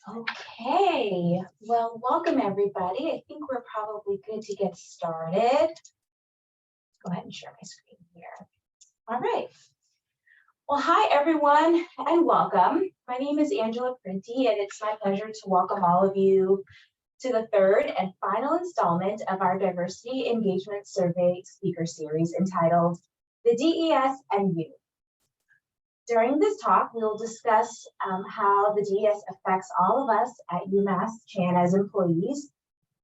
Okay, well, welcome everybody. I think we're probably good to get started. Go ahead and share my screen here. All right. Well, hi everyone and welcome. My name is Angela Printy and it's my pleasure to welcome all of you to the third and final installment of our Diversity Engagement Survey speaker series entitled The DES and You. During this talk, we will discuss how the DES affects all of us at UMass Chan as employees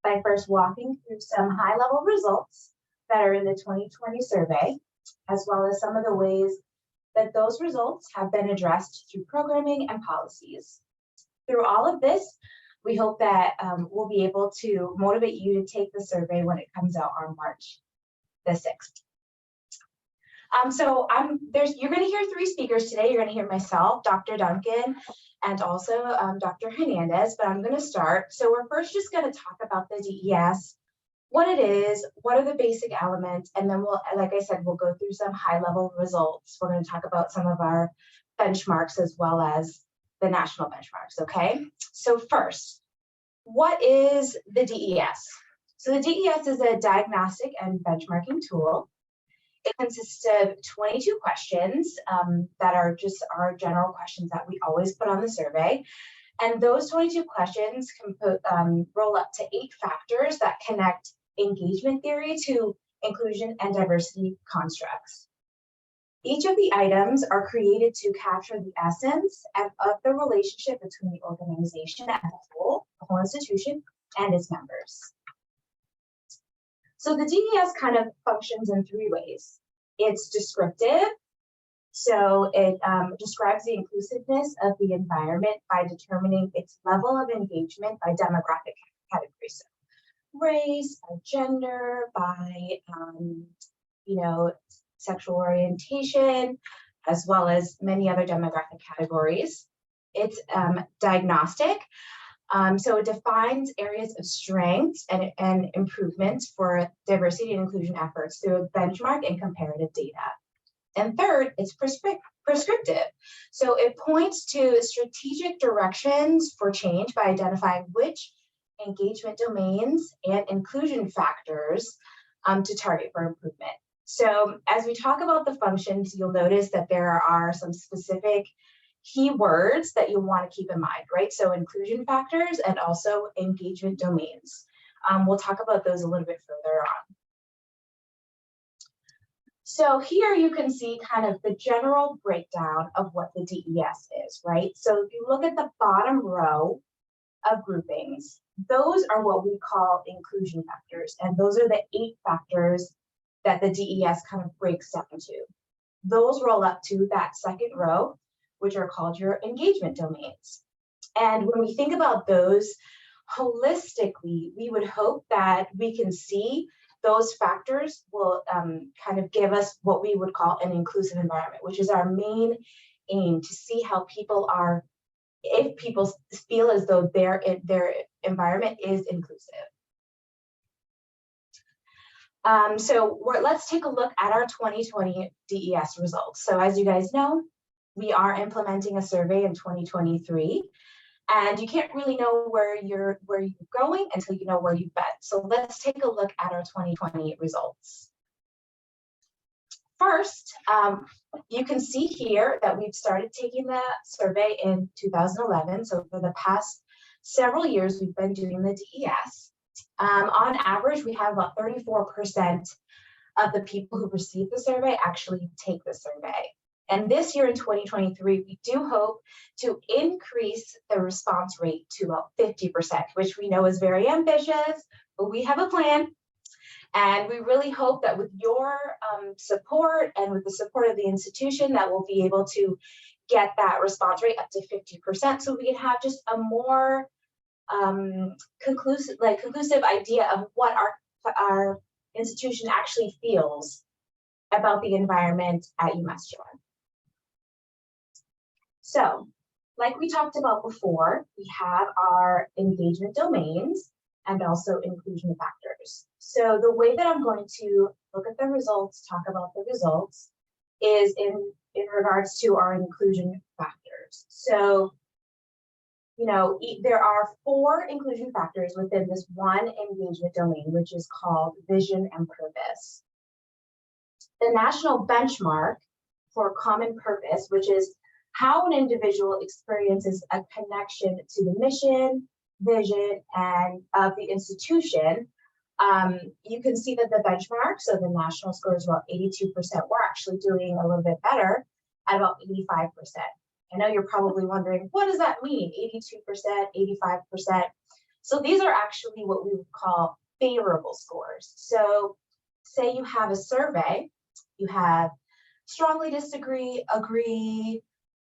by first walking through some high-level results that are in the 2020 survey, as well as some of the ways that those results have been addressed through programming and policies. Through all of this, we hope that we'll be able to motivate you to take the survey when it comes out on March the 6th. You're going to hear three speakers today. You're going to hear myself, Dr. Duncan, and also Dr. Hernandez, but I'm going to start. So we're first just going to talk about the DES, what it is, what are the basic elements, and then we'll, like I said, we'll go through some high-level results. We're going to talk about some of our benchmarks as well as the national benchmarks, okay? So first, what is the DES? So the DES is a diagnostic and benchmarking tool. It consists of 22 questions that are just our general questions that we always put on the survey. And those 22 questions can roll up to 8 factors that connect engagement theory to inclusion and diversity constructs. Each of the items are created to capture the essence of the relationship between the organization as a whole, the whole institution, and its members. So the DES kind of functions in 3 ways. It's descriptive, so it describes the inclusiveness of the environment by determining its level of engagement by demographic categories. So race, by gender, by sexual orientation, as well as many other demographic categories. It's diagnostic. So it defines areas of strengths and improvements for diversity and inclusion efforts through benchmark and comparative data. And third, it's prescriptive. So it points to strategic directions for change by identifying which engagement domains and inclusion factors to target for improvement. So as we talk about the functions, you'll notice that there are some specific keywords that you'll want to keep in mind, right? So inclusion factors and also engagement domains. We'll talk about those a little bit further on. So here you can see kind of the general breakdown of what the DES is, right? So if you look at the bottom row of groupings, those are what we call inclusion factors. And those are the 8 factors that the DES kind of breaks down to. Those roll up to that second row, which are called your engagement domains. And when we think about those holistically, we would hope that we can see those factors will kind of give us what we would call an inclusive environment, which is our main aim, to see how people are, if people feel as though their environment is inclusive. Let's take a look at our 2020 DES results. So as you guys know, we are implementing a survey in 2023, and you can't really know where you're going until you know where you've been. So let's take a look at our 2020 results. First, you can see here that we've started taking the survey in 2011. So for the past several years, we've been doing the DES. On average, we have about 34% of the people who receive the survey actually take the survey. And this year in 2023, we do hope to increase the response rate to about 50%, which we know is very ambitious, but we have a plan. And we really hope that with your support and with the support of the institution, that we'll be able to get that response rate up to 50%, so we can have just a more conclusive idea of what our institution actually feels about the environment at UMass Chan. So, like we talked about before, we have our engagement domains and also inclusion factors. So the way that I'm going to look at the results, talk about the results, is in regards to our inclusion factors. So there are 4 inclusion factors within this one engagement domain, which is called vision and purpose. The national benchmark for common purpose, which is how an individual experiences a connection to the mission, vision, and of the institution. You can see that the benchmark, so the national score is about 82%. We're actually doing a little bit better at about 85%. I know you're probably wondering, what does that mean? 82%, 85%. So these are actually what we would call favorable scores. So say you have a survey, you have strongly disagree, agree,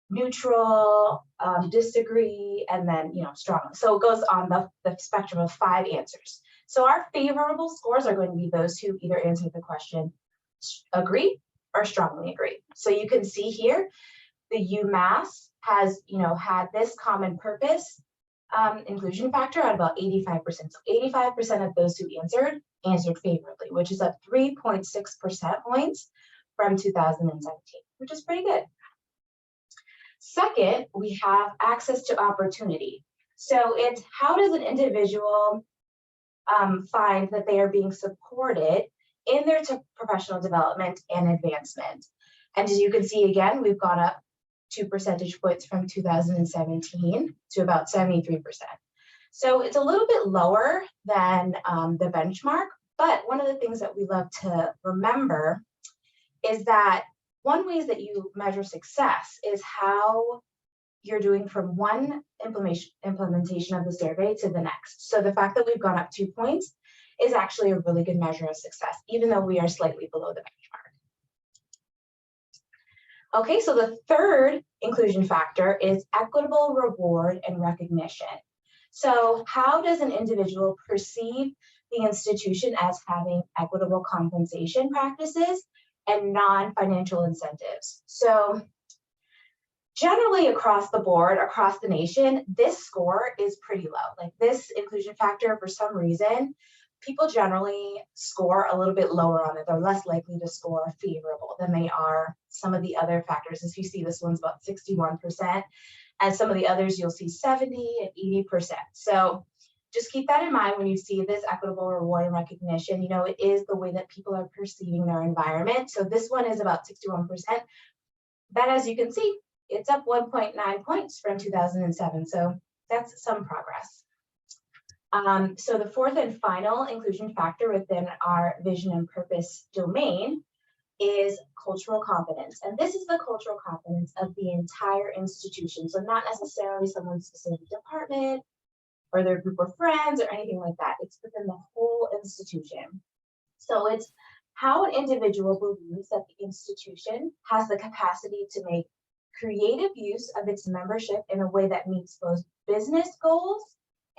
neutral, disagree, and then strong. So it goes on the spectrum of 5 answers. So our favorable scores are going to be those who either answered the question agree or strongly agree. So you can see here, the UMass has had this common purpose inclusion factor at about 85%. So 85% of those who answered favorably, which is up 3.6% points from 2017, which is pretty good. Second, we have access to opportunity. So it's how does an individual find that they are being supported in their professional development and advancement. And as you can see, again, we've gone up 2 percentage points from 2017 to about 73%. So it's a little bit lower than the benchmark, but one of the things that we love to remember is that one way that you measure success is how you're doing from one implementation of the survey to the next. So the fact that we've gone up 2 points is actually a really good measure of success, even though we are slightly below the benchmark. Okay, so the third inclusion factor is equitable reward and recognition. So how does an individual perceive the institution as having equitable compensation practices and non-financial incentives? So generally across the board, across the nation, this score is pretty low. Like this inclusion factor, for some reason, people generally score a little bit lower on it. They're less likely to score favorable than they are some of the other factors. As you see, this one's about 61%, and some of the others you'll see 70 and 80%. So just keep that in mind when you see this equitable reward and recognition. It is the way that people are perceiving their environment. So this one is about 61%. But as you can see, it's up 1.9 points from 2007. So that's some progress. So the fourth and final inclusion factor within our vision and purpose domain is cultural competence. And this is the cultural competence of the entire institution. So not necessarily someone's specific department or their group of friends or anything like that. It's within the whole institution. So it's how an individual believes that the institution has the capacity to make creative use of its membership in a way that meets both business goals,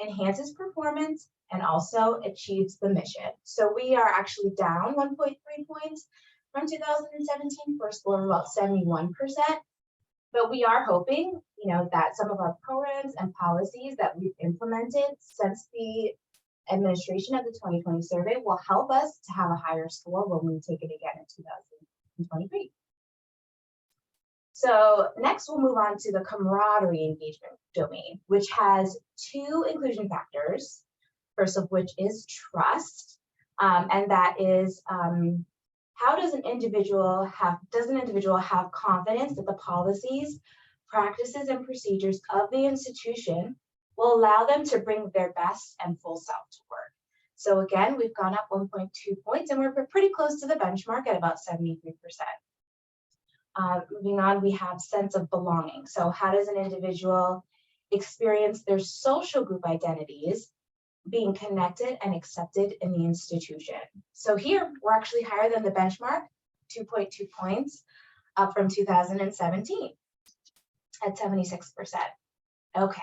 enhances performance, and also achieves the mission. So we are actually down 1.3 points from 2017 for a score of about 71%. But we are hoping, that some of our programs and policies that we've implemented since the administration of the 2020 survey will help us to have a higher score when we take it again in 2023. So next we'll move on to the camaraderie engagement domain, which has 2 inclusion factors, first of which is trust, and that is how does an individual have confidence that the policies, practices, and procedures of the institution will allow them to bring their best and full self to work. So again, we've gone up 1.2 points, and we're pretty close to the benchmark at about 73%. Moving on, we have sense of belonging. So how does an individual experience their social group identities being connected and accepted in the institution? So here, we're actually higher than the benchmark, 2.2 points up from 2017 at 76%. Okay,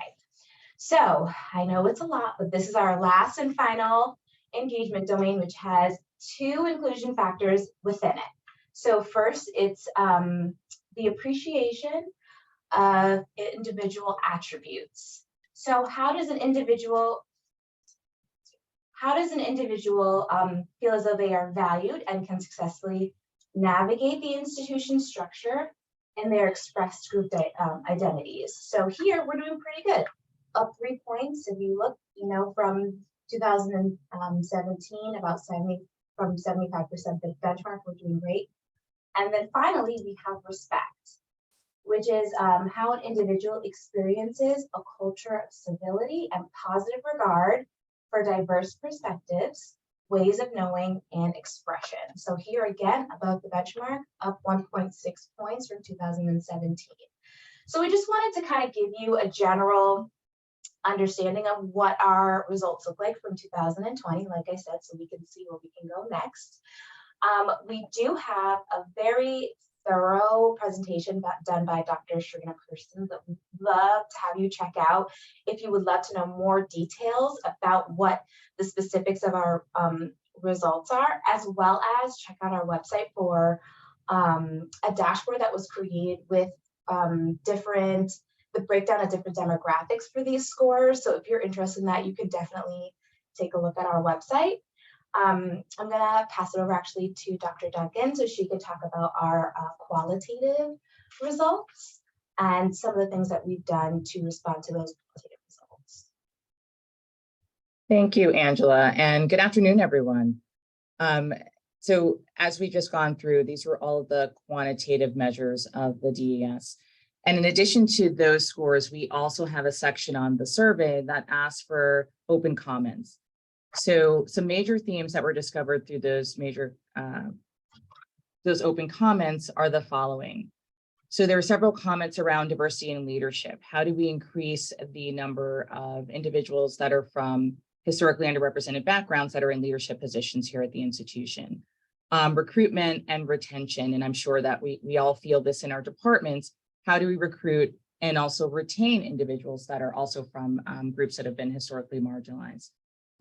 so I know it's a lot, but this is our last and final engagement domain, which has 2 inclusion factors within it. So first, it's the appreciation of individual attributes. So how does an individual feel as though they are valued and can successfully navigate the institution structure and their expressed group identities? So here we're doing pretty good. up 3 points. If you look, from 2017, about 75% the benchmark, we're doing great. And then finally, we have respect, which is how an individual experiences a culture of civility and positive regard for diverse perspectives, ways of knowing, and expression. So here again, above the benchmark, up 1.6 points from 2017. So we just wanted to kind of give you a general understanding of what our results look like from 2020, like I said, so we can see where we can go next. We do have a very thorough presentation done by Dr. Shrina Persons that we'd love to have you check out if you would love to know more details about what the specifics of our results are, as well as check out our website for a dashboard that was created with the breakdown of different demographics for these scores. So if you're interested in that, you can definitely take a look at our website. I'm gonna pass it over actually to Dr. Duncan so she could talk about our qualitative results and some of the things that we've done to respond to those qualitative results. Thank you, Angela, and good afternoon, everyone. So as we've just gone through, these were all of the quantitative measures of the DES. And in addition to those scores, we also have a section on the survey that asks for open comments. So some major themes that were discovered through those open comments are the following. So there are several comments around diversity and leadership. How do we increase the number of individuals that are from historically underrepresented backgrounds that are in leadership positions here at the institution? Recruitment and retention, and I'm sure that we all feel this in our departments. How do we recruit and also retain individuals that are also from groups that have been historically marginalized?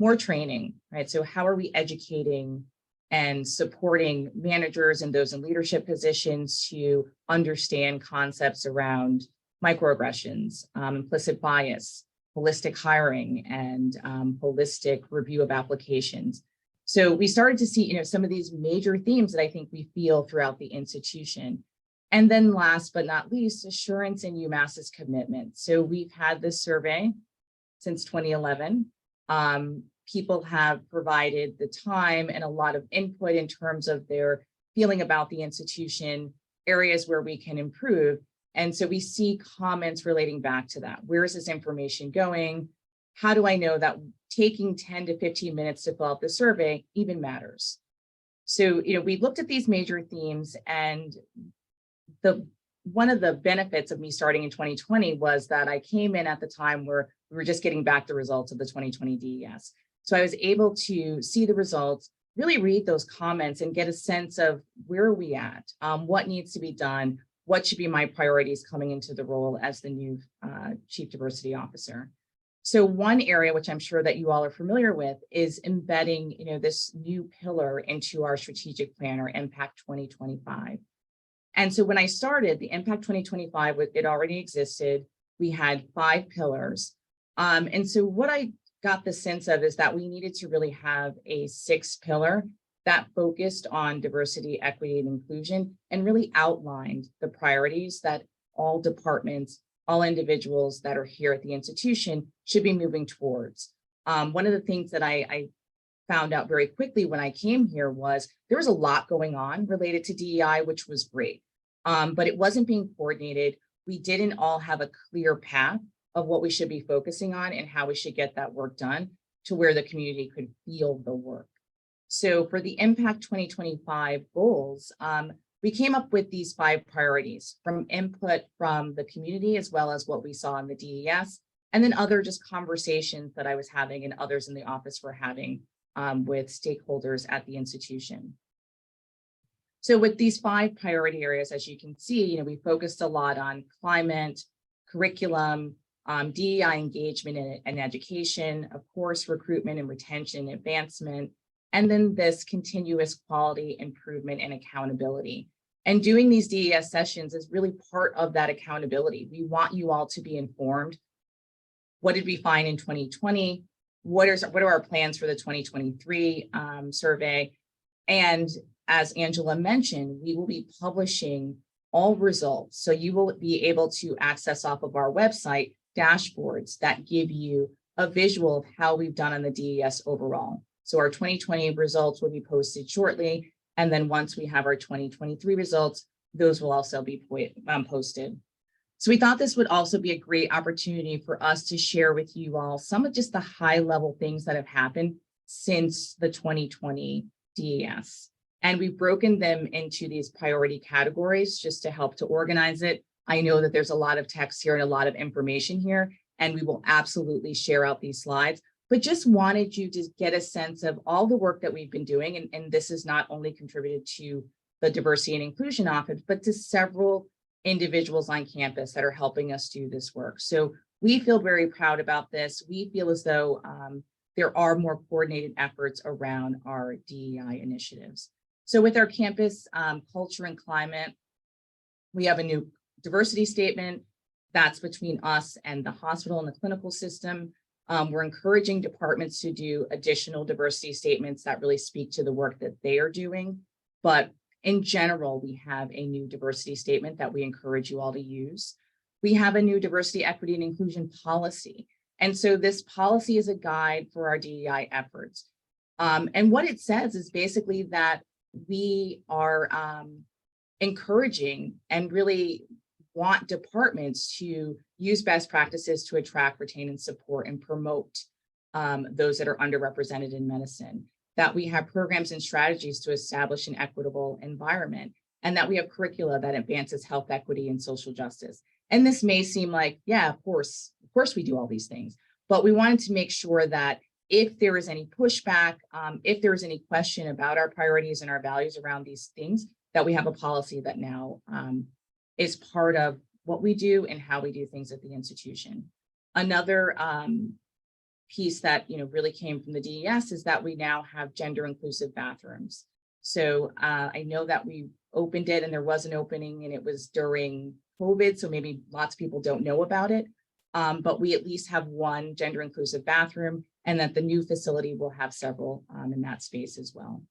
More training, right? So how are we educating and supporting managers and those in leadership positions to understand concepts around microaggressions, implicit bias, holistic hiring, and holistic review of applications? So we started to see, some of these major themes that I think we feel throughout the institution. And then last but not least, assurance in UMass's commitment. So we've had this survey since 2011. People have provided the time and a lot of input in terms of their feeling about the institution, areas where we can improve. And so we see comments relating back to that. Where is this information going? How do I know that taking 10 to 15 minutes to fill out the survey even matters? So, we looked at these major themes, and one of the benefits of me starting in 2020 was that I came in at the time where we were just getting back the results of the 2020 DES. So I was able to see the results, really read those comments and get a sense of where are we at, what needs to be done, what should be my priorities coming into the role as the new Chief Diversity Officer. So one area, which I'm sure that you all are familiar with, is embedding this new pillar into our strategic plan, or Impact 2025. And so when I started, the Impact 2025, it already existed. We had 5 pillars. And so what I got the sense of is that we needed to really have a 6th pillar that focused on diversity, equity, and inclusion, and really outlined the priorities that all departments, all individuals that are here at the institution should be moving towards. One of the things that I found out very quickly when I came here was there was a lot going on related to DEI, which was great, but it wasn't being coordinated. We didn't all have a clear path of what we should be focusing on and how we should get that work done to where the community could feel the work. So for the Impact 2025 goals, we came up with these 5 priorities from input from the community, as well as what we saw in the DES, and then other just conversations that I was having and others in the office were having with stakeholders at the institution. So with these 5 priority areas, as you can see, we focused a lot on climate, curriculum, DEI engagement and education, of course, recruitment and retention, advancement, and then this continuous quality improvement and accountability. And doing these DES sessions is really part of that accountability. We want you all to be informed. What did we find in 2020? What are our plans for the 2023 survey? And as Angela mentioned, we will be publishing all results. So you will be able to access off of our website dashboards that give you a visual of how we've done on the DES overall. So our 2020 results will be posted shortly. And then once we have our 2023 results, those will also be posted. So we thought this would also be a great opportunity for us to share with you all some of just the high level things that have happened since the 2020 DES. And we've broken them into these priority categories just to help to organize it. I know that there's a lot of text here and a lot of information here, and we will absolutely share out these slides, but just wanted you to get a sense of all the work that we've been doing. And this is not only contributed to the Diversity and Inclusion Office, but to several individuals on campus that are helping us do this work. So we feel very proud about this. We feel as though there are more coordinated efforts around our DEI initiatives. So with our campus culture and climate, we have a new diversity statement that's between us and the hospital and the clinical system. We're encouraging departments to do additional diversity statements that really speak to the work that they are doing. But in general, we have a new diversity statement that we encourage you all to use. We have a new diversity, equity, and inclusion policy. And so this policy is a guide for our DEI efforts. And what it says is basically that we are encouraging and really want departments to use best practices to attract, retain, and support and promote those that are underrepresented in medicine, that we have programs and strategies to establish an equitable environment, and that we have curricula that advances health equity and social justice. And this may seem like, yeah, of course we do all these things, but we wanted to make sure that if there is any pushback, if there is any question about our priorities and our values around these things, that we have a policy that now is part of what we do and how we do things at the institution. Another piece that really came from the DES is that we now have gender inclusive bathrooms. So I know that we opened it and there was an opening and it was during COVID, so maybe lots of people don't know about it, but we at least have one gender inclusive bathroom, and that the new facility will have several in that space as well.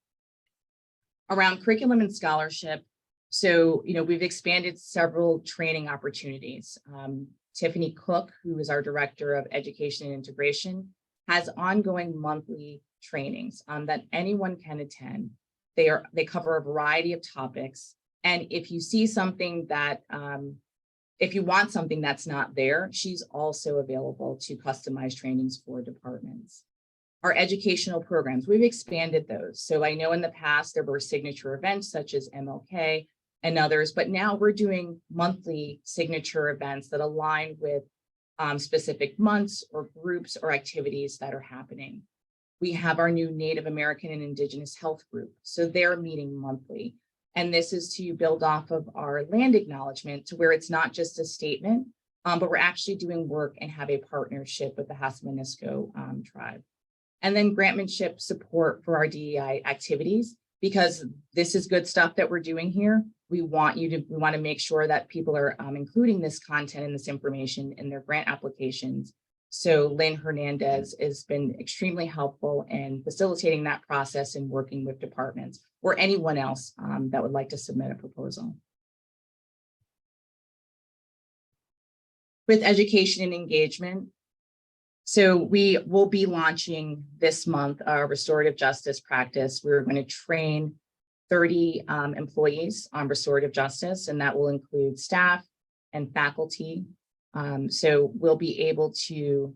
Around curriculum and scholarship, so we've expanded several training opportunities. Tiffany Cook, who is our Director of Education and Integration, has ongoing monthly trainings that anyone can attend. They cover a variety of topics. And if you see something that, if you want something that's not there, she's also available to customize trainings for departments. Our educational programs, we've expanded those. So I know in the past there were signature events such as MLK and others, but now we're doing monthly signature events that align with specific months or groups or activities that are happening. We have our new Native American and Indigenous Health Group. So they're meeting monthly. And this is to build off of our land acknowledgement to where it's not just a statement, but we're actually doing work and have a partnership with the Hasmonisco tribe. And then grantmanship support for our DEI activities, because this is good stuff that we're doing here. We want to make sure that people are including this content and this information in their grant applications. So Lynn Hernandez has been extremely helpful in facilitating that process and working with departments or anyone else that would like to submit a proposal. With education and engagement, so we will be launching this month our restorative justice practice. We're going to train 30 employees on restorative justice, and that will include staff and faculty. So we'll be able to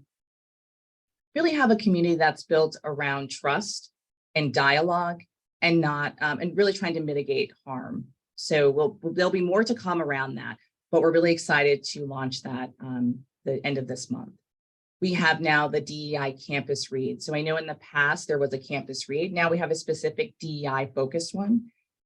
really have a community that's built around trust and dialogue and not and really trying to mitigate harm. So there'll be more to come around that, but we're really excited to launch that the end of this month. We have now the DEI campus read. So I know in the past there was a campus read. Now we have a specific DEI focused one.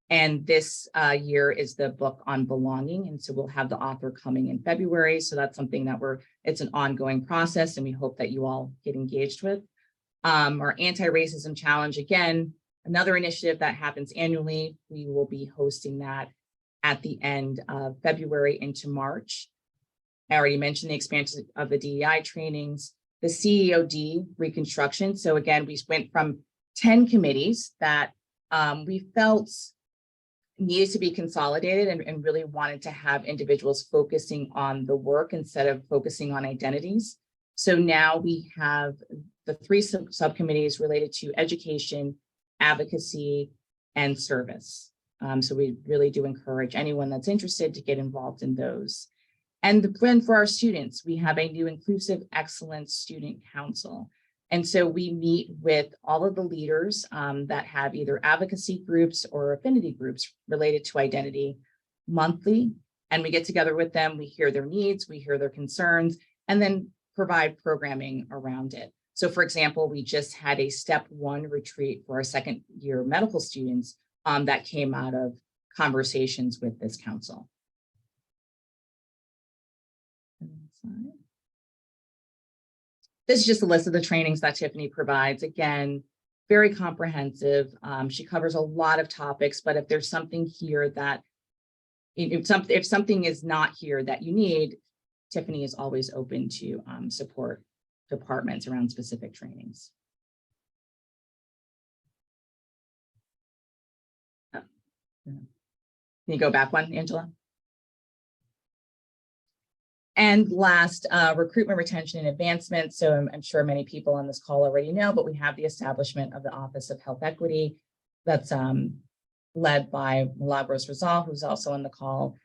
And this year is the book on belonging. And so we'll have the author coming in February. So that's something that it's an ongoing process and we hope that you all get engaged with. Our anti-racism challenge, again, another initiative that happens annually. We will be hosting that at the end of February into March. I already mentioned the expansion of the DEI trainings, the CEOD reconstruction. So again, we went from 10 committees that we felt needed to be consolidated and really wanted to have individuals focusing on the work instead of focusing on identities. So now we have the three subcommittees related to education, advocacy, and service. So we really do encourage anyone that's interested to get involved in those. And then for our students, we have a new Inclusive Excellence Student Council. And so we meet with all of the leaders that have either advocacy groups or affinity groups related to identity monthly. And we get together with them, we hear their needs, we hear their concerns, and then provide programming around it. So for example, we just had a step 1 retreat for our second year medical students that came out of conversations with this council. This is just a list of the trainings that Tiffany provides. Again, very comprehensive. She covers a lot of topics, but if there's something here that, if something is not here that you need, Tiffany is always open to support departments around specific trainings. Oh. Can you go back one, Angela? And last, recruitment, retention, and advancement. So I'm sure many people on this call already know, but we have the establishment of the Office of Health Equity that's led by Milagros Rizal, who's also on the call.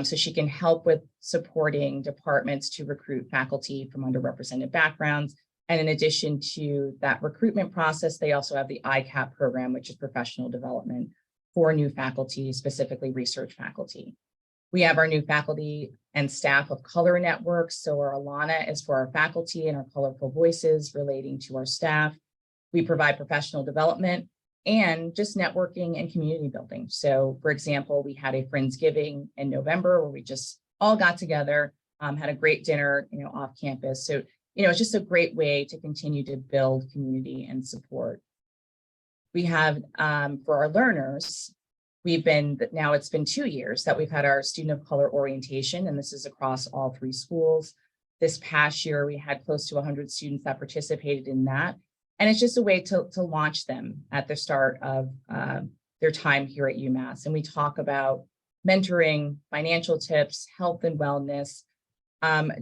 So she can help with supporting departments to recruit faculty from underrepresented backgrounds. And in addition to that recruitment process, they also have the ICAP program, which is professional development for new faculty, specifically research faculty. We have our new faculty and staff of color networks. So our Alana is for our faculty and our colorful voices relating to our staff. We provide professional development and just networking and community building. So for example, we had a Friendsgiving in November where we just all got together, had a great dinner, off campus. So, it's just a great way to continue to build community and support. We have for our learners, now it's been 2 years that we've had our student of color orientation, and this is across all 3 schools. This past year, we had close to 100 students that participated in that. And it's just a way to launch them at the start of their time here at UMass. And we talk about mentoring, financial tips, health and wellness,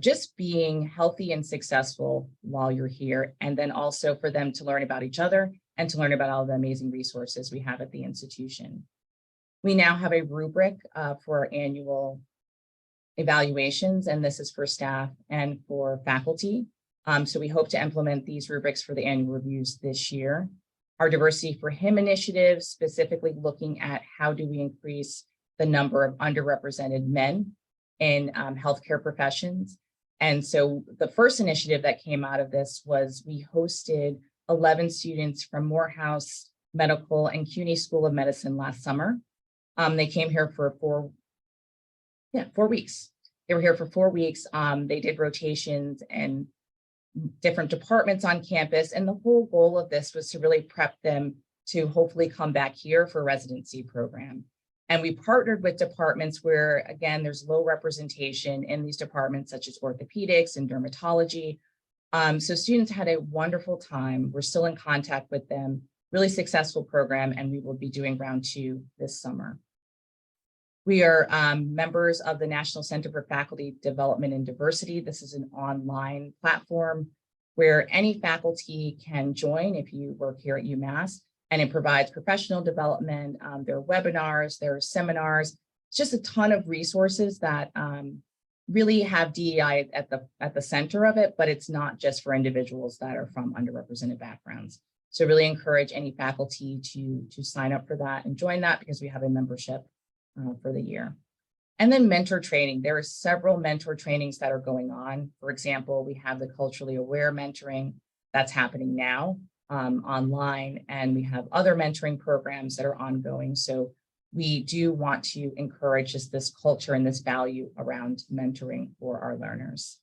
just being healthy and successful while you're here. And then also for them to learn about each other and to learn about all the amazing resources we have at the institution. We now have a rubric for our annual evaluations, and this is for staff and for faculty. So we hope to implement these rubrics for the annual reviews this year. Our Diversity for Him initiative, specifically looking at how do we increase the number of underrepresented men in healthcare professions. And so the first initiative that came out of this was we hosted 11 students from Morehouse Medical and CUNY School of Medicine last summer. They came here for 4 weeks. They were here for 4 weeks. They did rotations and different departments on campus. And the whole goal of this was to really prep them to hopefully come back here for a residency program. And we partnered with departments where, again, there's low representation in these departments, such as orthopedics and dermatology. So students had a wonderful time. We're still in contact with them, really successful program, and we will be doing round 2 this summer. We are members of the National Center for Faculty Development and Diversity. This is an online platform where any faculty can join if you work here at UMass, and it provides professional development. There are webinars, there are seminars, it's just a ton of resources that really have DEI at the center of it, but it's not just for individuals that are from underrepresented backgrounds. So really encourage any faculty to sign up for that and join that, because we have a membership for the year. And then mentor training. There are several mentor trainings that are going on. For example, we have the culturally aware mentoring that's happening now online, and we have other mentoring programs that are ongoing. So we do want to encourage just this culture and this value around mentoring for our learners.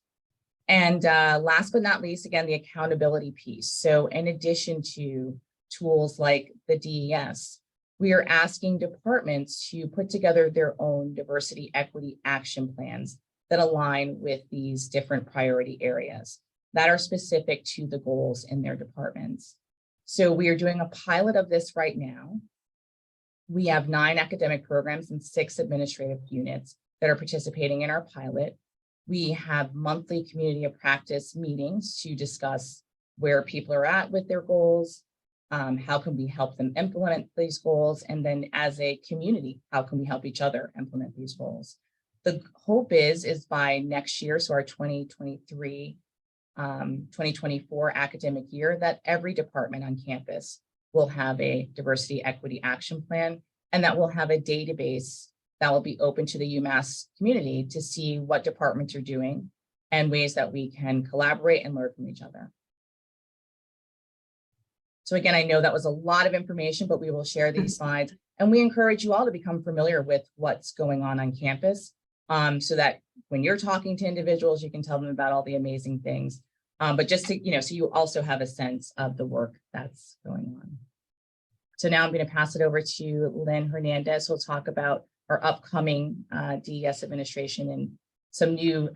And last but not least, again, the accountability piece. So in addition to tools like the DES, we are asking departments to put together their own diversity, equity action plans that align with these different priority areas that are specific to the goals in their departments. So we are doing a pilot of this right now. We have 9 academic programs and 6 administrative units that are participating in our pilot. We have monthly community of practice meetings to discuss where people are at with their goals, how can we help them implement these goals, and then as a community, how can we help each other implement these goals? The hope is by next year, so our 2023, 2024 academic year, that every department on campus will have a diversity equity action plan, and that we'll have a database that will be open to the UMass community to see what departments are doing and ways that we can collaborate and learn from each other. So again, I know that was a lot of information, but we will share these slides, and we encourage you all to become familiar with what's going on campus, so that when you're talking to individuals, you can tell them about all the amazing things. But just to, so you also have a sense of the work that's going on. So now I'm going to pass it over to Lynn Hernandez, who'll talk about our upcoming DES administration and some new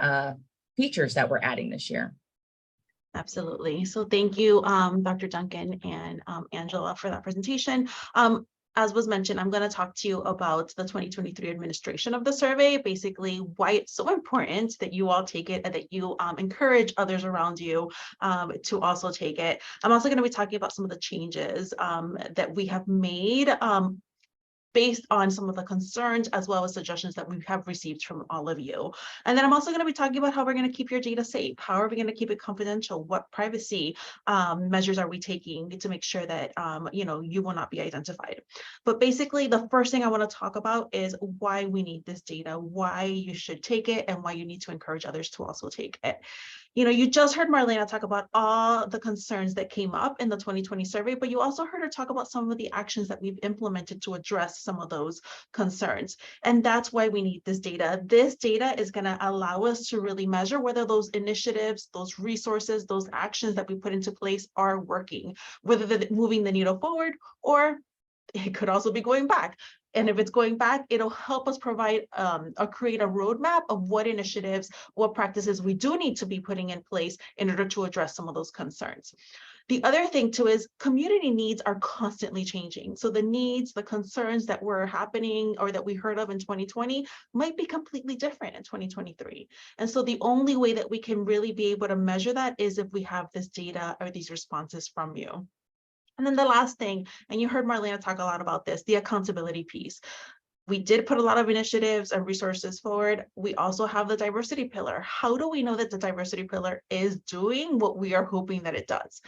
features that we're adding this year. Absolutely. So thank you, Dr. Duncan and Angela, for that presentation. As was mentioned, I'm going to talk to you about the 2023 administration of the survey, basically why it's so important that you all take it and that you encourage others around you to also take it. I'm also going to be talking about some of the changes that we have made based on some of the concerns as well as suggestions that we have received from all of you. And then I'm also going to be talking about how we're going to keep your data safe. How are we going to keep it confidential? What privacy measures are we taking to make sure that you will not be identified? But basically, the first thing I want to talk about is why we need this data, why you should take it, and why you need to encourage others to also take it. You just heard Marlena talk about all the concerns that came up in the 2020 survey, but you also heard her talk about some of the actions that we've implemented to address some of those concerns. And that's why we need this data. This data is going to allow us to really measure whether those initiatives, those resources, those actions that we put into place are working, whether they're moving the needle forward or it could also be going back. And if it's going back, it'll help us provide or create a roadmap of what initiatives, what practices we do need to be putting in place in order to address some of those concerns. The other thing too is community needs are constantly changing. So the needs, the concerns that were happening or that we heard of in 2020 might be completely different in 2023. And so the only way that we can really be able to measure that is if we have this data or these responses from you. And then the last thing, and you heard Marlena talk a lot about this, the accountability piece. We did put a lot of initiatives and resources forward. We also have the diversity pillar. How do we know that the diversity pillar is doing what we are hoping that it does?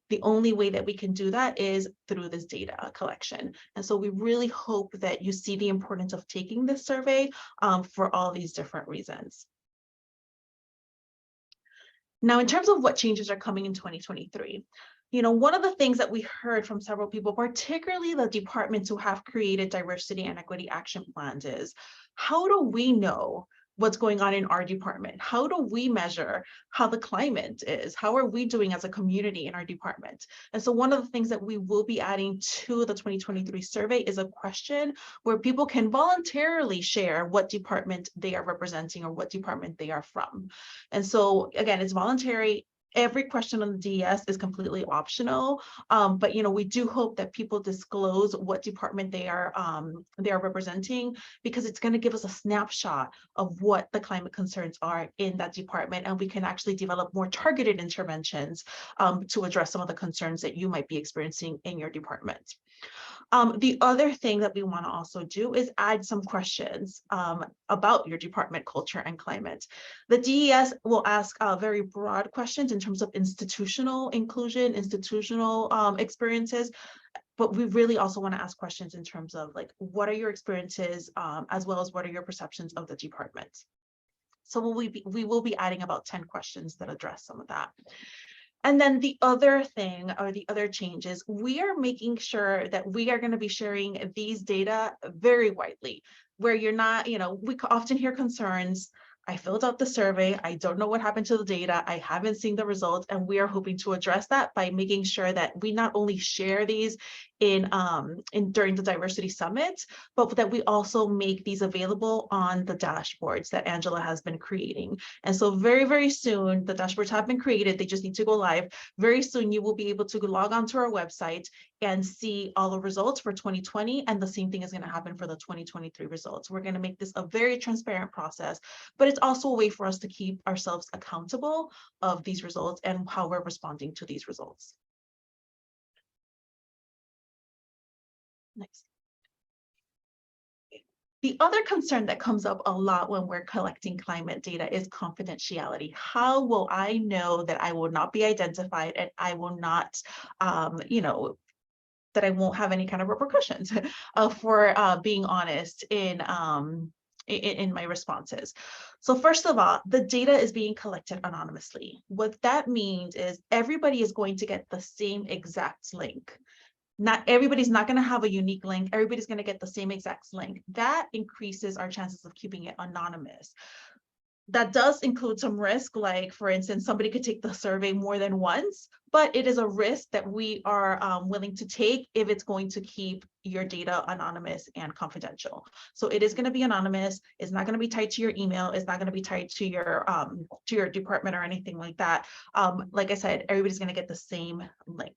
The only way that we can do that is through this data collection. And so we really hope that you see the importance of taking this survey for all these different reasons. Now, in terms of what changes are coming in 2023, one of the things that we heard from several people, particularly the departments who have created diversity and equity action plans, is how do we know what's going on in our department? How do we measure how the climate is? How are we doing as a community in our department? And so one of the things that we will be adding to the 2023 survey is a question where people can voluntarily share what department they are representing or what department they are from. And so again, it's voluntary. Every question on the DES is completely optional, but we do hope that people disclose what department they are representing, because it's going to give us a snapshot of what the climate concerns are in that department, and we can actually develop more targeted interventions to address some of the concerns that you might be experiencing in your department. The other thing that we want to also do is add some questions about your department culture and climate. The DES will ask very broad questions in terms of institutional inclusion, institutional experiences, but we really also want to ask questions in terms of what are your experiences as well as what are your perceptions of the department. So we will be adding about 10 questions that address some of that. And then the other thing or the other changes, we are making sure that we are going to be sharing these data very widely, where you're not, we often hear concerns. I filled out the survey. I don't know what happened to the data. I haven't seen the results. And we are hoping to address that by making sure that we not only share these during the diversity summit, but that we also make these available on the dashboards that Angela has been creating. And so very, very soon, the dashboards have been created. They just need to go live. Very soon, you will be able to log onto our website and see all the results for 2020. And the same thing is going to happen for the 2023 results. We're going to make this a very transparent process, but it's also a way for us to keep ourselves accountable of these results and how we're responding to these results. Next. The other concern that comes up a lot when we're collecting climate data is confidentiality. How will I know that I will not be identified and I will not, that I won't have any kind of repercussions for being honest in my responses? So first of all, the data is being collected anonymously. What that means is everybody is going to get the same exact link. Not everybody's not going to have a unique link. Everybody's going to get the same exact link. That increases our chances of keeping it anonymous. That does include some risk, like for instance, somebody could take the survey more than once, but it is a risk that we are willing to take if it's going to keep your data anonymous and confidential. So it is going to be anonymous. It's not going to be tied to your email. It's not going to be tied to your department or anything like that. Like I said, everybody's going to get the same link.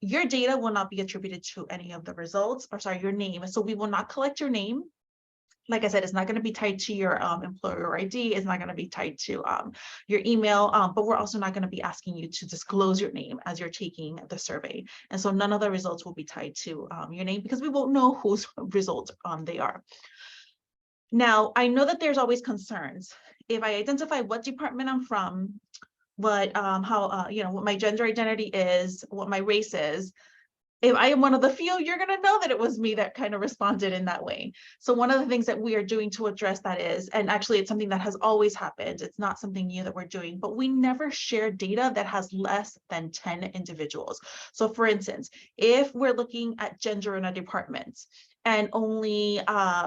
Your data will not be attributed to any of the results, or sorry, your name. So we will not collect your name. Like I said, it's not going to be tied to your employer ID. It's not going to be tied to your email, but we're also not going to be asking you to disclose your name as you're taking the survey. And so none of the results will be tied to your name because we won't know whose results they are. Now, I know that there's always concerns. If I identify what department I'm from, what what my gender identity is, what my race is, if I am one of the few, you're going to know that it was me that kind of responded in that way. So one of the things that we are doing to address that is, and actually it's something that has always happened, it's not something new that we're doing, but we never share data that has less than 10 individuals. So for instance, if we're looking at gender in a department and only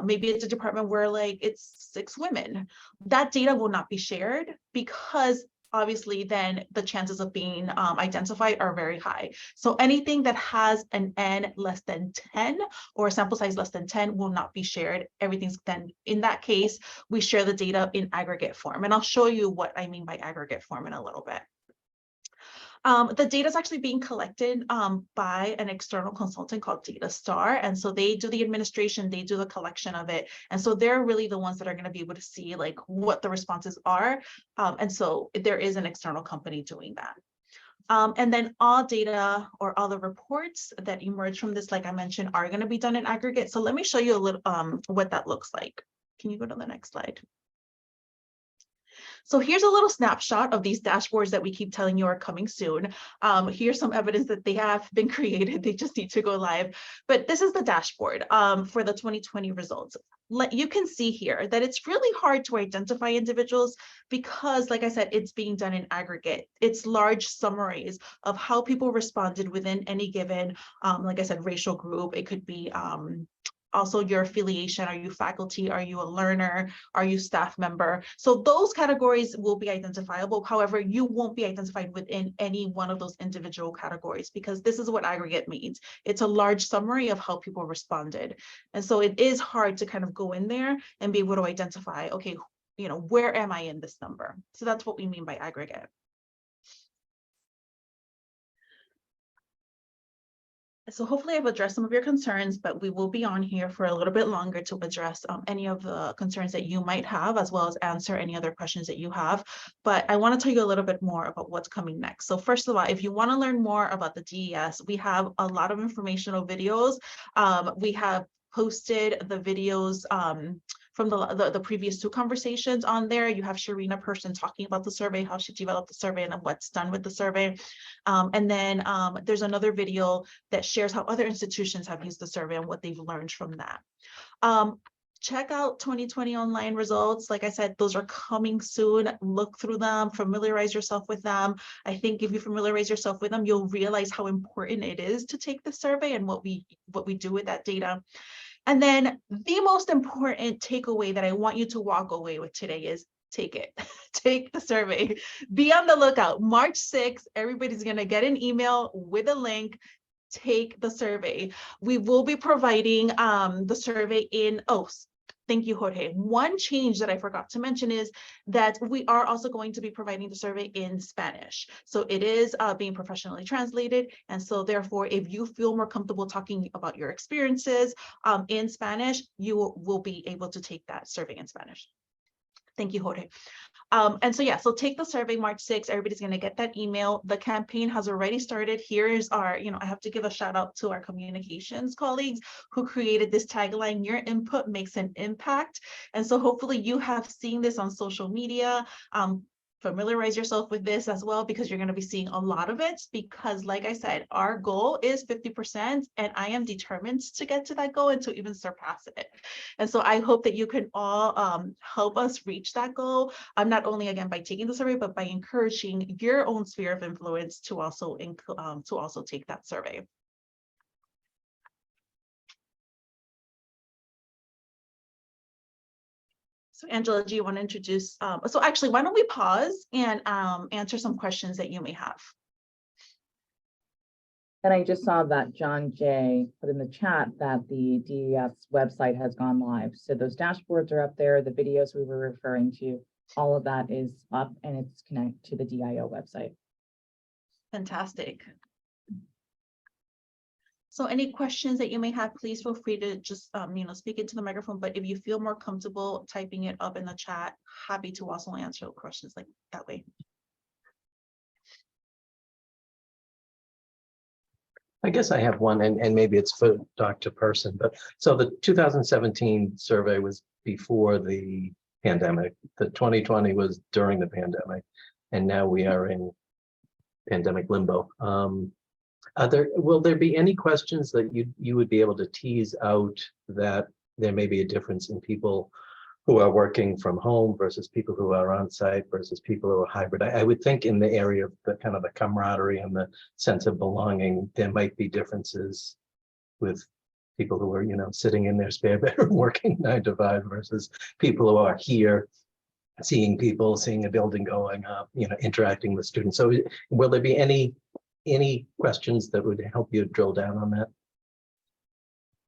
maybe it's a department where like it's 6 women, that data will not be shared because obviously then the chances of being identified are very high. So anything that has an N less than 10 or a sample size less than 10 will not be shared. Everything's then, in that case, we share the data in aggregate form. And I'll show you what I mean by aggregate form in a little bit. The data is actually being collected by an external consultant called DataStar. And so they do the administration, they do the collection of it. And so they're really the ones that are going to be able to see like what the responses are. And so there is an external company doing that. And then all data or all the reports that emerge from this, like I mentioned, are going to be done in aggregate. So let me show you a little what that looks like. Can you go to the next slide? So here's a little snapshot of these dashboards that we keep telling you are coming soon. Here's some evidence that they have been created. They just need to go live. But this is the dashboard for the 2020 results. You can see here that it's really hard to identify individuals because, like I said, it's being done in aggregate. It's large summaries of how people responded within any given, like I said, racial group. It could be also your affiliation. Are you faculty? Are you a learner? Are you staff member? So those categories will be identifiable. However, you won't be identified within any one of those individual categories because this is what aggregate means. It's a large summary of how people responded. And so it is hard to kind of go in there and be able to identify, okay, where am I in this number? So that's what we mean by aggregate. So hopefully I've addressed some of your concerns, but we will be on here for a little bit longer to address any of the concerns that you might have, as well as answer any other questions that you have. But I want to tell you a little bit more about what's coming next. So first of all, if you want to learn more about the DES, we have a lot of informational videos. We have posted the videos from the previous 2 conversations on there. You have Sharina Person talking about the survey, how she developed the survey and what's done with the survey. And then there's another video that shares how other institutions have used the survey and what they've learned from that. Check out 2020 online results. Like I said, those are coming soon. Look through them, familiarize yourself with them. I think if you familiarize yourself with them, you'll realize how important it is to take the survey and what we do with that data. And then the most important takeaway that I want you to walk away with today is take it. Take the survey. Be on the lookout. March 6th, everybody's going to get an email with a link. take the survey. We will be providing the survey in, thank you, Jorge. One change that I forgot to mention is that we are also going to be providing the survey in Spanish. So it is being professionally translated. And so therefore, if you feel more comfortable talking about your experiences in Spanish, you will be able to take that survey in Spanish. Thank you, Jorge. And so, yeah, so take the survey March 6th. Everybody's going to get that email. The campaign has already started. Here's our, I have to give a shout out to our communications colleagues who created this tagline, your input makes an impact. And so hopefully you have seen this on social media. Familiarize yourself with this as well, because you're going to be seeing a lot of it, because like I said, our goal is 50% and I am determined to get to that goal and to even surpass it. And so I hope that you can all help us reach that goal, not only again by taking the survey, but by encouraging your own sphere of influence to also take that survey. So Angela, do you want to introduce, so actually, why don't we pause and answer some questions that you may have? And I just saw that John Jay put in the chat that the DES website has gone live. So those dashboards are up there, the videos we were referring to, all of that is up and it's connected to the DIO website. Fantastic. So any questions that you may have, please feel free to just, speak into the microphone. But if you feel more comfortable typing it up in the chat, happy to also answer questions like that way. I guess I have one, and maybe it's for Dr. Person, but so the 2017 survey was before the pandemic. The 2020 was during the pandemic, and now we are in pandemic limbo. Will there be any questions that you would be able to tease out that there may be a difference in people who are working from home versus people who are on site versus people who are hybrid? I would think in the area of the kind of the camaraderie and the sense of belonging, there might be differences with people who are, sitting in their spare bedroom working 9 to 5 versus people who are here, seeing people, seeing a building going up, interacting with students. So will there be any questions that would help you drill down on that?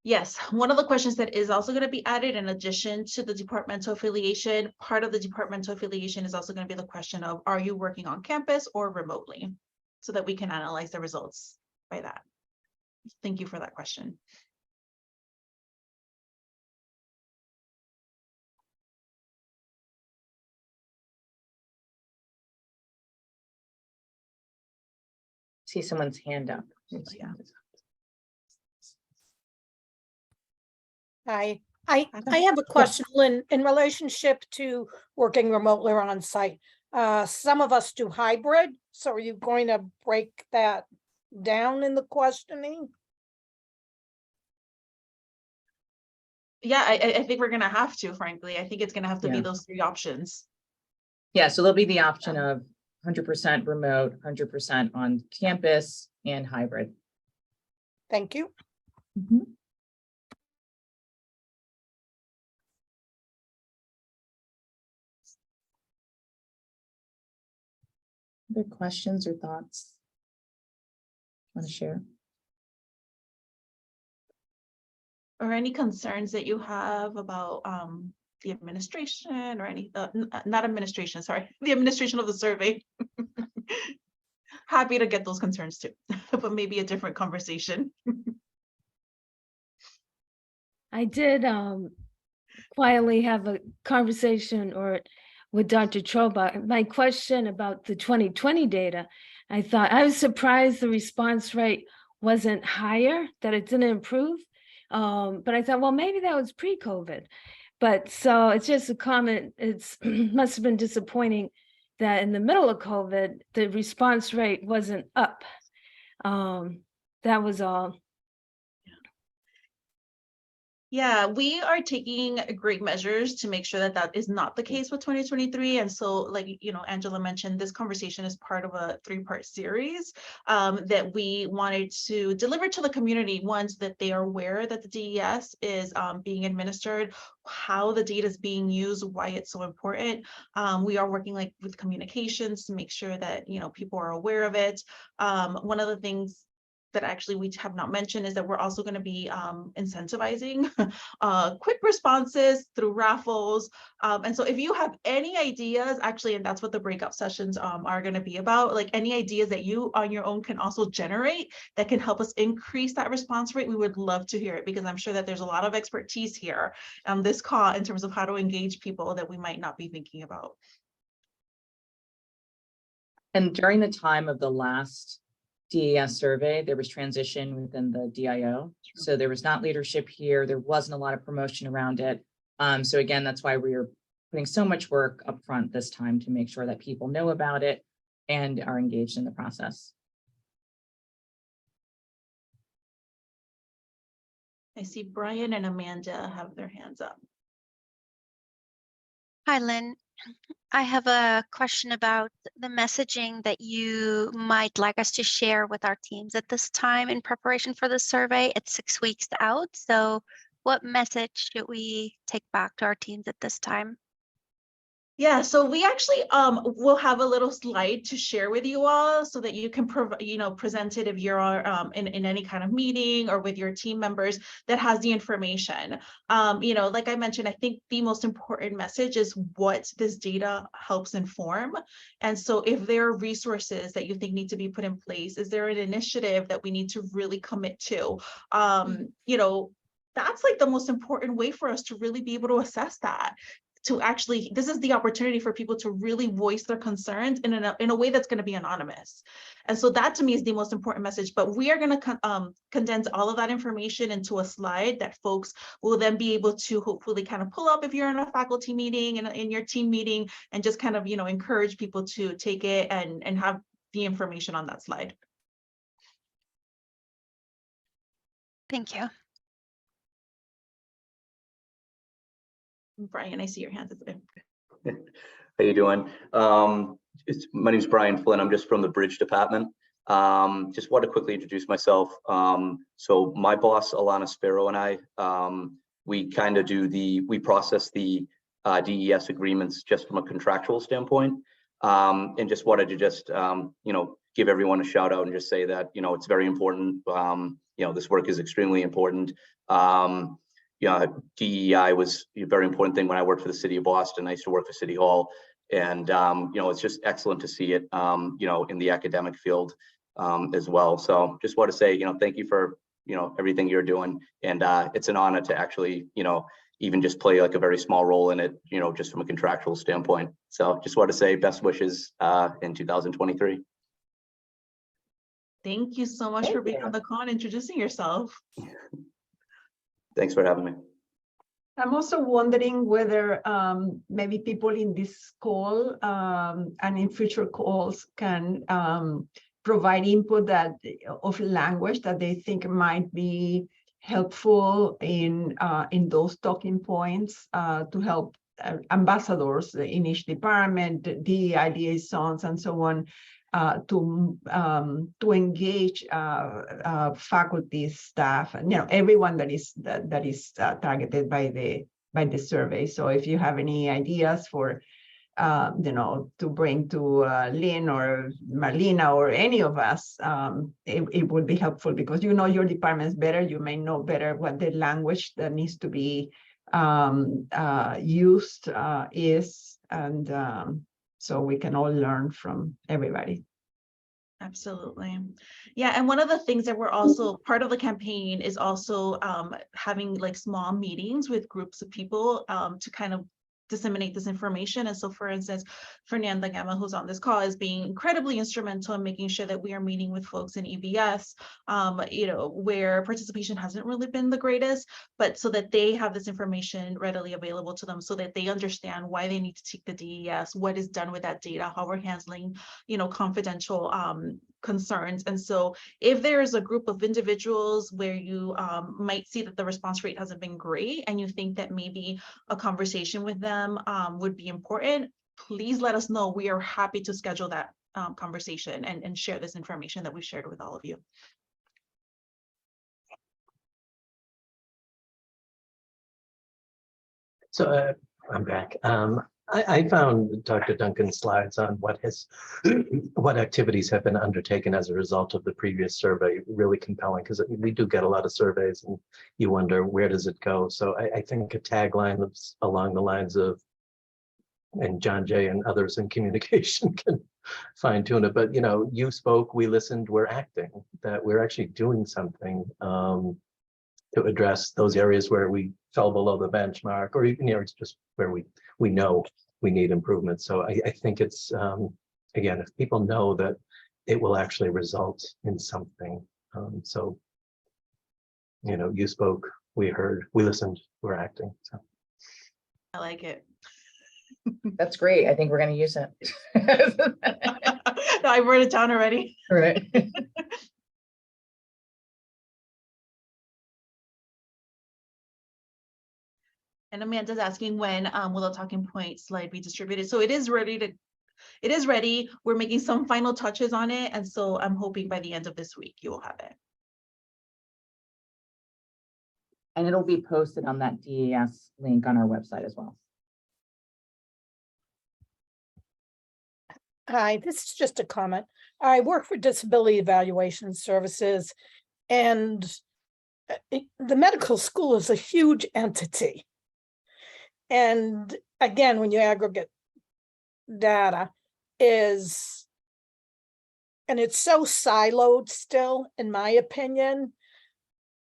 Yes, one of the questions that is also going to be added in addition to the departmental affiliation, part of the departmental affiliation is also going to be the question of, are you working on campus or remotely? So that we can analyze the results by that. Thank you for that question. See someone's hand up. Yeah. I have a question, Lynn, in relationship to working remotely or on site. Some of us do hybrid, so are you going to break that down in the questioning? Yeah, I think we're going to have to, frankly. I think it's going to have to be Yeah. those 3 options. Yeah, so there'll be the option of 100% remote, 100% on campus, and hybrid. Thank you. Other questions or thoughts? Want to share? Or any concerns that you have about the administration or any, not administration, sorry, the administration of the survey. Happy to get those concerns too, but maybe a different conversation. I did quietly have a conversation with Dr. Troba. My question about the 2020 data, I was surprised the response rate wasn't higher, that it didn't improve. But I thought, well, maybe that was pre-COVID. But so it's just a comment. It's must have been disappointing that in the middle of COVID, the response rate wasn't up. That was all. Yeah, we are taking great measures to make sure that that is not the case with 2023. And so, like, Angela mentioned, this conversation is part of a 3-part series that we wanted to deliver to the community. Once that they are aware that the DES is being administered, how the data is being used, why it's so important. We are working with communications to make sure that, people are aware of it. One of the things that actually we have not mentioned is that we're also going to be incentivizing quick responses through raffles. And so if you have any ideas, actually, and that's what the breakout sessions are going to be about, like any ideas that you on your own can also generate that can help us increase that response rate, we would love to hear it, because I'm sure that there's a lot of expertise here on this call in terms of how to engage people that we might not be thinking about. And during the time of the last DES survey, there was transition within the DIO. So there was not leadership here. There wasn't a lot of promotion around it. So again, that's why we are putting so much work up front this time to make sure that people know about it and are engaged in the process. I see Brian and Amanda have their hands up. Hi, Lynn. I have a question about the messaging that you might like us to share with our teams at this time in preparation for the survey. It's 6 weeks out. So what message should we take back to our teams at this time? Yeah, so we actually will have a little slide to share with you all so that you can present it if you're in any kind of meeting or with your team members that has the information. Like I mentioned, I think the most important message is what this data helps inform. And so if there are resources that you think need to be put in place, is there an initiative that we need to really commit to? That's like the most important way for us to really be able to assess that. This is the opportunity for people to really voice their concerns in a way that's going to be anonymous. And so that to me is the most important message, but we are going to condense all of that information into a slide that folks will then be able to hopefully kind of pull up if you're in a faculty meeting and in your team meeting, and just kind of, encourage people to take it and have the information on that slide. Thank you. Brian, I see your hands. How you doing? My name is Brian Flynn. I'm just from the Bridge Department. Just want to quickly introduce myself. So my boss, Alana Sparrow, and I, we process the DES agreements just from a contractual standpoint. And just wanted to give everyone a shout out and just say that, it's very important. This work is extremely important. DEI was a very important thing when I worked for the city of Boston. I used to work for City Hall, and it's just excellent to see it, in the academic field as well. So just want to say, thank you for, everything you're doing, and it's an honor to actually, even just play like a very small role in it, just from a contractual standpoint. So just want to say best wishes in 2023. Thank you so much for being on the call and introducing yourself. Thanks for having me. I'm also wondering whether maybe people in this call and in future calls can provide input of language that they think might be helpful in those talking points to help ambassadors in each department, DEI liaisons, and so on, to engage faculty, staff, and everyone that is targeted by the survey. So if you have any ideas for to bring to Lynn or Marlena or any of us, it would be helpful, because your departments better. You may know better what the language that needs to be used is, and so we can all learn from everybody. Absolutely. Yeah. And one of the things that we're also part of the campaign is also having like small meetings with groups of people to kind of disseminate this information. And so, for instance, Fernanda Gamma, who's on this call, is being incredibly instrumental in making sure that we are meeting with folks in EBS, where participation hasn't really been the greatest, but so that they have this information readily available to them, so that they understand why they need to take the DES, what is done with that data, how we're handling, confidential concerns. And so if there is a group of individuals where you might see that the response rate hasn't been great, and you think that maybe a conversation with them would be important, please let us know. We are happy to schedule that conversation and share this information that we've shared with all of you. So I'm back. I found Dr. Duncan's slides on what activities have been undertaken as a result of the previous survey really compelling, because we do get a lot of surveys and you wonder, where does it go? So I think a tagline that's along the lines of, and John Jay and others in communication can fine tune it, but you spoke, we listened, we're acting, that we're actually doing something to address those areas where we fell below the benchmark, or even it's just where we know we need improvement. So I think it's, again, if people know that it will actually result in something. So, you spoke, we heard, we listened, we're acting. So I like it. That's great. I think we're going to use it. No, I wrote it down already. Right. And Amanda's asking when will the talking point slide be distributed? So it is ready. We're making some final touches on it. And so I'm hoping by the end of this week, you will have it. And it'll be posted on that DES link on our website as well. Hi, this is just a comment. I work for Disability Evaluation Services, and the medical school is a huge entity. And again, when you aggregate data and it's so siloed still, in my opinion.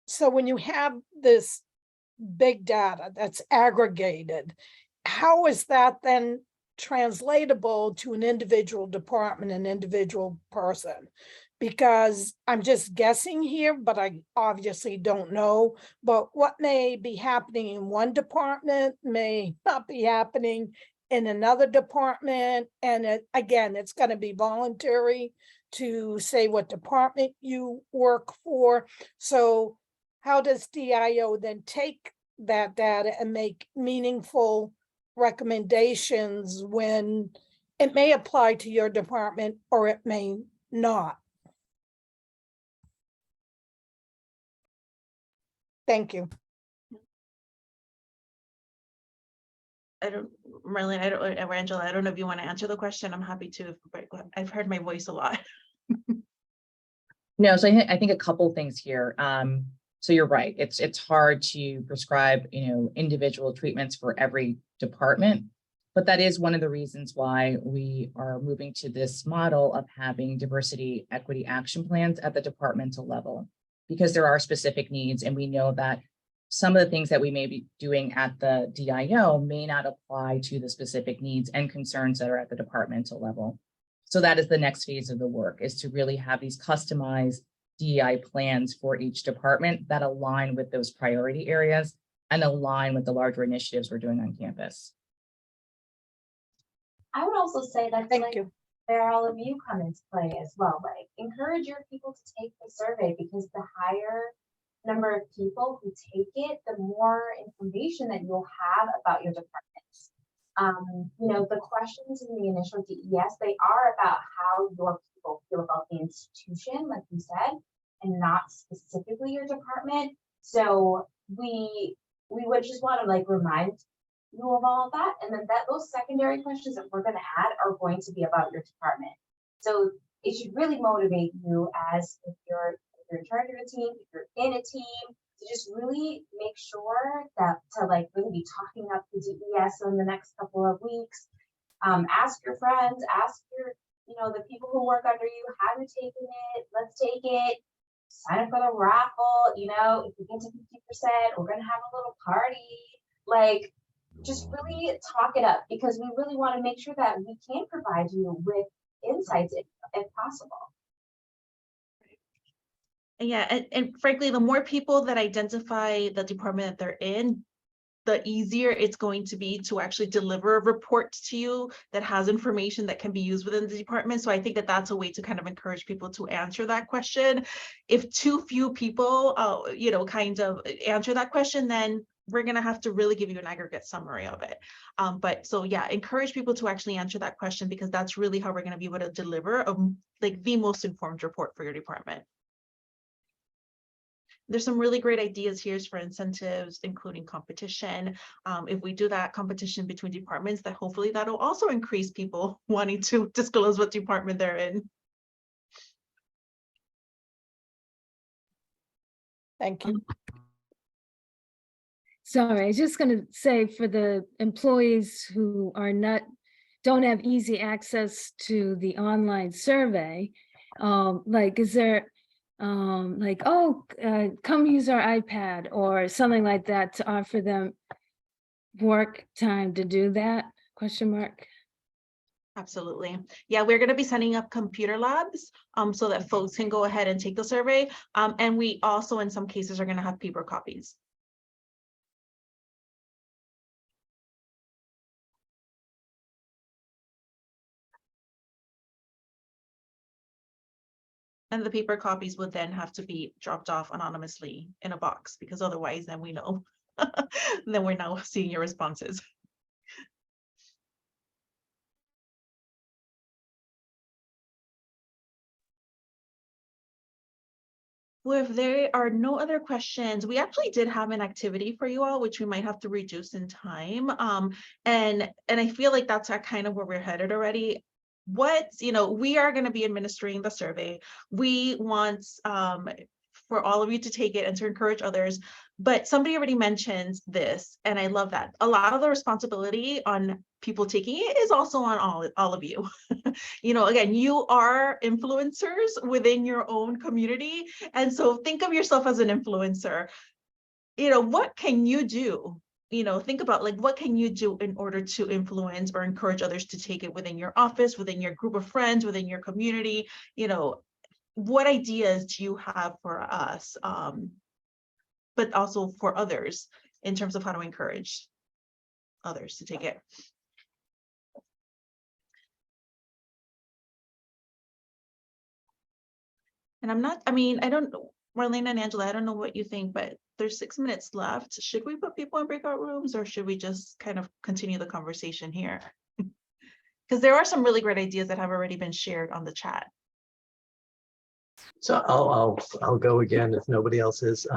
So when you have this big data that's aggregated, how is that then translatable to an individual department, an individual person? Because I'm just guessing here, but I obviously don't know. But what may be happening in one department may not be happening in another department. And again, it's going to be voluntary to say what department you work for. So how does DIO then take that data and make meaningful recommendations when it may apply to your department or it may not? Thank you. Angela, I don't know if you want to answer the question. I'm happy to. I've heard my voice a lot. No, so I think a couple things here. So you're right. It's hard to prescribe, individual treatments for every department, but that is one of the reasons why we are moving to this model of having diversity, equity action plans at the departmental level, because there are specific needs, and we know that some of the things that we may be doing at the DIO may not apply to the specific needs and concerns that are at the departmental level. So that is the next phase of the work, is to really have these customized DEI plans for each department that align with those priority areas and align with the larger initiatives we're doing on campus. I would also say that Thank you. where all of you come into play as well. Like, encourage your people to take the survey, because the higher number of people who take it, the more information that you'll have about your departments. The questions in the initial DES, they are about how your people feel about the institution, like you said, and not specifically your department. So we would just want to remind you of all of that, and then those secondary questions that we're going to add are going to be about your department. So it should really motivate you, as if you're in charge of a team, if you're in a team, to just really make sure that to really be talking up the DES in the next couple of weeks. Ask your friends, ask your the people who work under you, have you taken it? Let's take it. Sign up for the raffle. If we get to 50%, we're gonna have a little party. Just really talk it up, because we really want to make sure that we can provide you with insights if possible. Yeah, and frankly, the more people that identify the department that they're in, the easier it's going to be to actually deliver a report to you that has information that can be used within the department. So I think that that's a way to kind of encourage people to answer that question. If too few people, kind of answer that question, then we're going to have to really give you an aggregate summary of it. Encourage people to actually answer that question, because that's really how we're going to be able to deliver the most informed report for your department. there's some really great ideas here for incentives, including competition. If we do that competition between departments, that hopefully that'll also increase people wanting to disclose what department they're in. Thank you. Sorry, I was just gonna say for the employees who are don't have easy access to the online survey, like, is there, like, oh, come use our iPad or something like that to offer them work time to do that? Question mark. Absolutely. Yeah, we're going to be setting up computer labs so that folks can go ahead and take the survey. And we also, in some cases, are going to have paper copies. And the paper copies would then have to be dropped off anonymously in a box, because otherwise then we know, then we're now seeing your responses. Well, if there are no other questions, we actually did have an activity for you all, which we might have to reduce in time. And I feel like that's kind of where we're headed already. We are going to be administering the survey. We want for all of you to take it and to encourage others. But somebody already mentioned this, and I love that. A lot of the responsibility on people taking it is also on all of you. Again, you are influencers within your own community. And so think of yourself as an influencer. What can you do? Think about, like, what can you do in order to influence or encourage others to take it within your office, within your group of friends, within your community? What ideas do you have for us, but also for others in terms of how to encourage others to take it? And I don't know, Marlene and Angela, I don't know what you think, but there's 6 minutes left. Should we put people in breakout rooms, or should we just kind of continue the conversation here? Because there are some really great ideas that have already been shared on the chat. So I'll go again if nobody else is.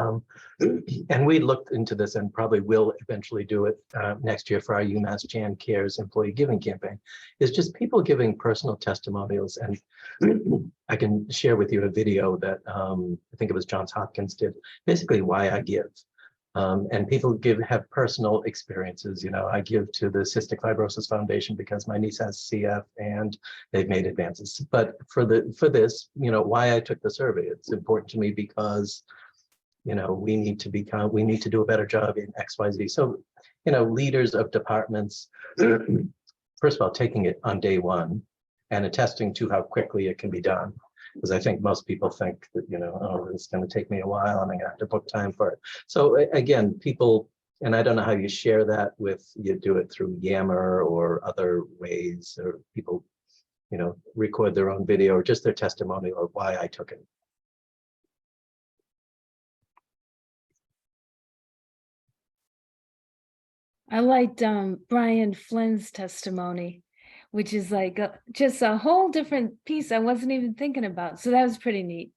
And we looked into this and probably will eventually do it next year for our UMass Chan Cares employee giving campaign. It's just people giving personal testimonials. And I can share with you a video that I think it was Johns Hopkins did, basically why I give. And people have personal experiences. I give to the Cystic Fibrosis Foundation because my niece has CF and they've made advances. But for this, why I took the survey, it's important to me because, we need to do a better job in XYZ. So, leaders of departments, first of all, taking it on day one and attesting to how quickly it can be done. Because I think most people think that, oh, it's going to take me a while and I'm going to have to book time for it. So again, people, and I don't know how you share that you do it through Yammer or other ways, or people, record their own video or just their testimonial of why I took it. I liked Brian Flynn's testimony, which is like just a whole different piece I wasn't even thinking about. So that was pretty neat.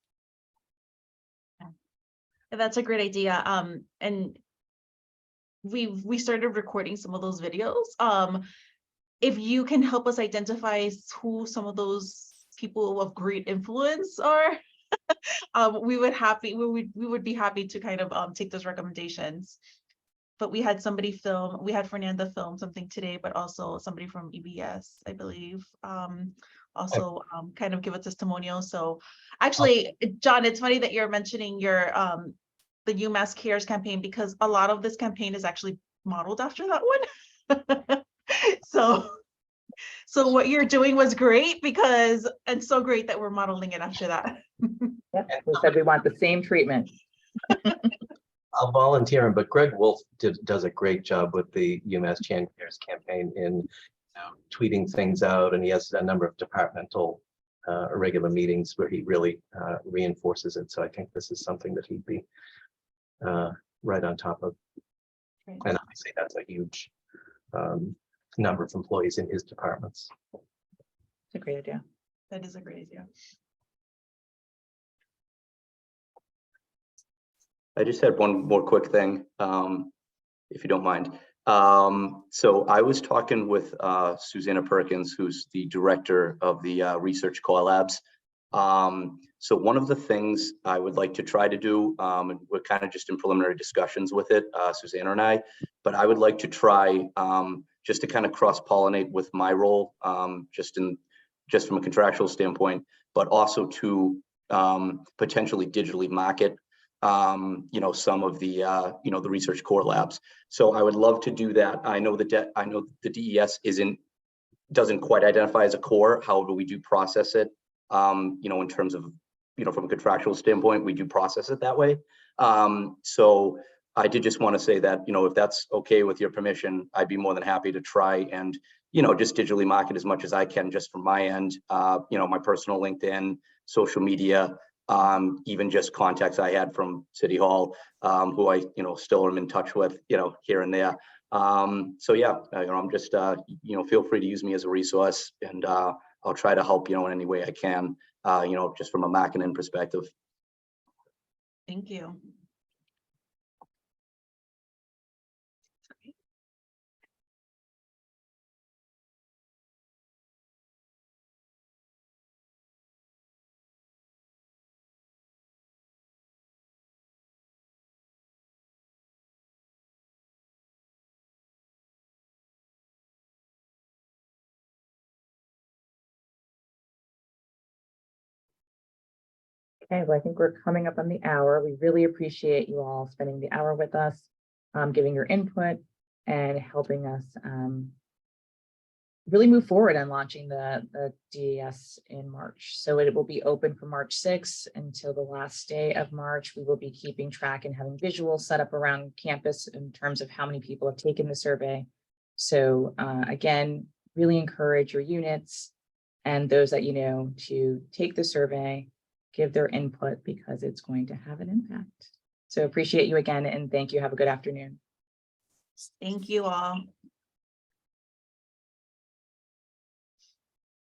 That's a great idea. And we started recording some of those videos. If you can help us identify who some of those people of great influence are, we would be happy to kind of take those recommendations. But we had Fernanda film something today, but also somebody from EBS, I believe, also kind of give a testimonial. So actually, John, it's funny that you're mentioning your the UMass Cares campaign, because a lot of this campaign is actually modeled after that one. So what you're doing was great, and so great that we're modeling it after that. Yep. We said we want the same treatment. I'll volunteer him, but Greg Wolf does a great job with the UMass Chan Cares campaign in tweeting things out, and he has a number of departmental regular meetings where he really reinforces it. So I think this is something that he'd be right on top of. Great. And obviously that's a huge number of employees in his departments. It's a great idea. That is a great idea. I just had one more quick thing, if you don't mind. So I was talking with Susanna Perkins, who's the director of the Research Core Labs. So one of the things I would like to try to do, and we're kind of just in preliminary discussions with it, Susanna and I, but I would like to try just to kind of cross-pollinate with my role, just from a contractual standpoint, but also to potentially digitally market some of the the Research Core Labs. So I would love to do that. I know the DES doesn't quite identify as a core. However, we do process it. In terms of from a contractual standpoint, we do process it that way. So I did just want to say that if that's okay with your permission, I'd be more than happy to try and just digitally market as much as I can just from my end. My personal LinkedIn, social media. Even just contacts I had from City Hall, who I, still am in touch with, here and there. So yeah, I'm just, feel free to use me as a resource, and I'll try to help, in any way I can, just from a marketing perspective. Thank you. Okay, well, I think we're coming up on the hour. We really appreciate you all spending the hour with us, giving your input and helping us really move forward on launching the DES in March. So it will be open from March 6th until the last day of March. We will be keeping track and having visuals set up around campus in terms of how many people have taken the survey. So again, really encourage your units and those that to take the survey, give their input, because it's going to have an impact. So appreciate you again, and thank you. Have a good afternoon. Thank you all.